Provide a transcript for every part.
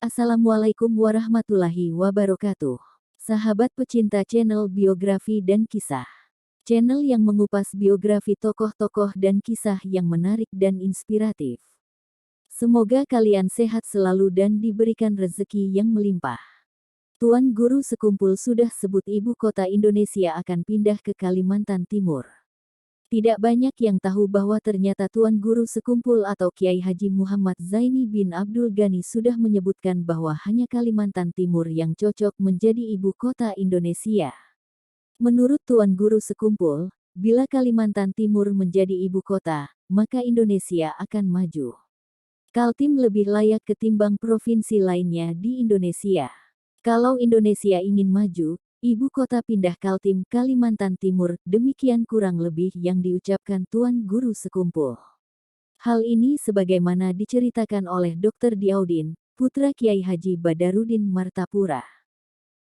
Assalamualaikum warahmatullahi wabarakatuh. Sahabat pecinta channel biografi dan kisah. Channel yang mengupas biografi tokoh-tokoh dan kisah yang menarik dan inspiratif. Semoga kalian sehat selalu dan diberikan rezeki yang melimpah. Tuan Guru Sekumpul sudah sebut ibu kota Indonesia akan pindah ke Kalimantan Timur. Tidak banyak yang tahu bahwa ternyata Tuan Guru Sekumpul atau Kiai Haji Muhammad Zaini bin Abdul Ghani sudah menyebutkan bahwa hanya Kalimantan Timur yang cocok menjadi ibu kota Indonesia. Menurut Tuan Guru Sekumpul, bila Kalimantan Timur menjadi ibu kota, maka Indonesia akan maju. Kaltim lebih layak ketimbang provinsi lainnya di Indonesia. Kalau Indonesia ingin maju, ibu kota pindah Kaltim, Kalimantan Timur, demikian kurang lebih yang diucapkan Tuan Guru Sekumpul. Hal ini sebagaimana diceritakan oleh Dr. Diaudin, putra Kiai Haji Badarudin Martapura.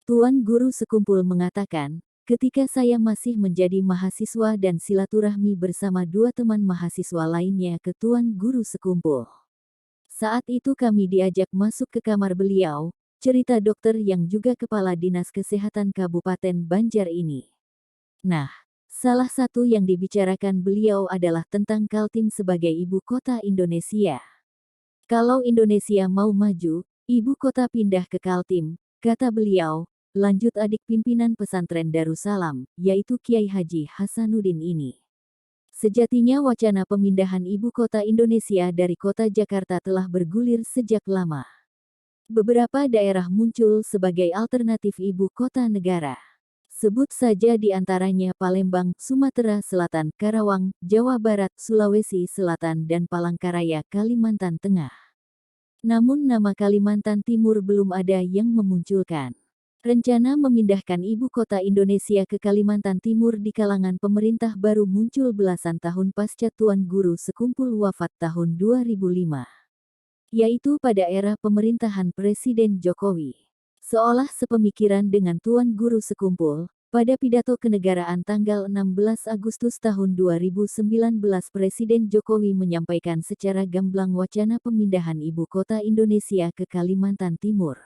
Tuan Guru Sekumpul mengatakan, ketika saya masih menjadi mahasiswa dan silaturahmi bersama dua teman mahasiswa lainnya ke Tuan Guru Sekumpul. Saat itu kami diajak masuk ke kamar beliau, cerita dokter yang juga Kepala Dinas Kesehatan Kabupaten Banjar ini. Nah, salah satu yang dibicarakan beliau adalah tentang Kaltim sebagai ibu kota Indonesia. Kalau Indonesia mau maju, ibu kota pindah ke Kaltim, kata beliau, lanjut adik pimpinan pesantren Darussalam, yaitu Kiai Haji Hasanuddin ini. Sejatinya wacana pemindahan ibu kota Indonesia dari kota Jakarta telah bergulir sejak lama. Beberapa daerah muncul sebagai alternatif ibu kota negara. Sebut saja di antaranya Palembang, Sumatera Selatan, Karawang, Jawa Barat, Sulawesi Selatan dan Palangkaraya, Kalimantan Tengah. Namun nama Kalimantan Timur belum ada yang memunculkan. Rencana memindahkan ibu kota Indonesia ke Kalimantan Timur di kalangan pemerintah baru muncul belasan tahun pasca Tuan Guru Sekumpul wafat tahun 2005. Yaitu pada era pemerintahan Presiden Jokowi. Seolah sepemikiran dengan Tuan Guru Sekumpul, pada pidato kenegaraan tanggal 16 Agustus tahun 2019 Presiden Jokowi menyampaikan secara gamblang wacana pemindahan ibu kota Indonesia ke Kalimantan Timur.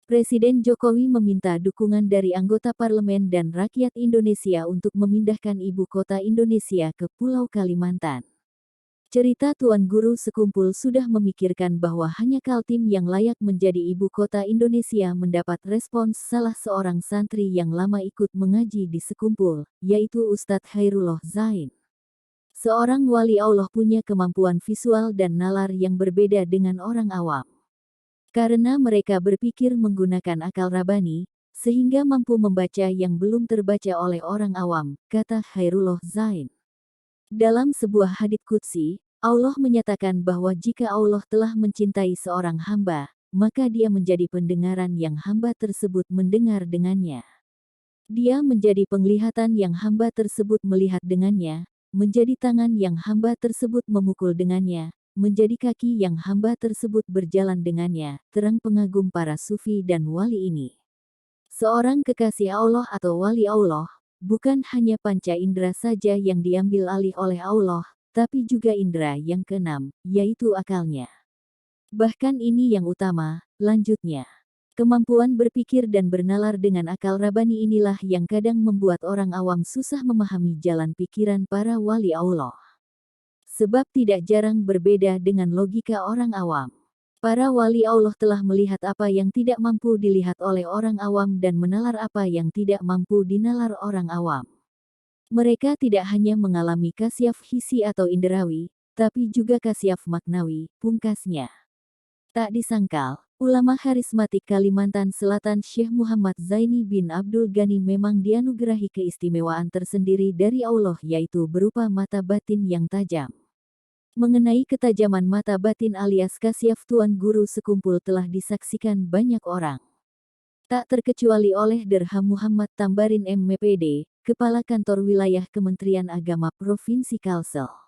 Presiden Jokowi meminta dukungan dari anggota parlemen dan rakyat Indonesia untuk memindahkan ibu kota Indonesia ke Pulau Kalimantan. Cerita Tuan Guru Sekumpul sudah memikirkan bahwa hanya Kaltim yang layak menjadi ibu kota Indonesia mendapat respons salah seorang santri yang lama ikut mengaji di Sekumpul, yaitu Ustadz Khairullah Zain. Seorang wali Allah punya kemampuan visual dan nalar yang berbeda dengan orang awam. Karena mereka berpikir menggunakan akal rabani, sehingga mampu membaca yang belum terbaca oleh orang awam, kata Khairullah Zain. Dalam sebuah hadits qudsi, Allah menyatakan bahwa jika Allah telah mencintai seorang hamba, maka dia menjadi pendengaran yang hamba tersebut mendengar dengannya. Dia menjadi penglihatan yang hamba tersebut melihat dengannya, menjadi tangan yang hamba tersebut memukul dengannya, menjadi kaki yang hamba tersebut berjalan dengannya, terang pengagum para sufi dan wali ini. Seorang kekasih Allah atau wali Allah, bukan hanya panca indera saja yang diambil alih oleh Allah, tapi juga indera yang keenam, yaitu akalnya. Bahkan ini yang utama, lanjutnya. Kemampuan berpikir dan bernalar dengan akal rabani inilah yang kadang membuat orang awam susah memahami jalan pikiran para wali Allah. Sebab tidak jarang berbeda dengan logika orang awam. Para wali Allah telah melihat apa yang tidak mampu dilihat oleh orang awam dan menalar apa yang tidak mampu dinalar orang awam. Mereka tidak hanya mengalami kasyaf hisi atau inderawi, tapi juga kasyaf maknawi, pungkasnya. Tak disangkal, ulama karismatik Kalimantan Selatan Syekh Muhammad Zaini bin Abdul Ghani memang dianugerahi keistimewaan tersendiri dari Allah yaitu berupa mata batin yang tajam. Mengenai ketajaman mata batin alias kasyaf Tuan Guru Sekumpul telah disaksikan banyak orang. Tak terkecuali oleh Derham Muhammad Tambarin MPD, Kepala Kantor Wilayah Kementerian Agama Provinsi Kalsel.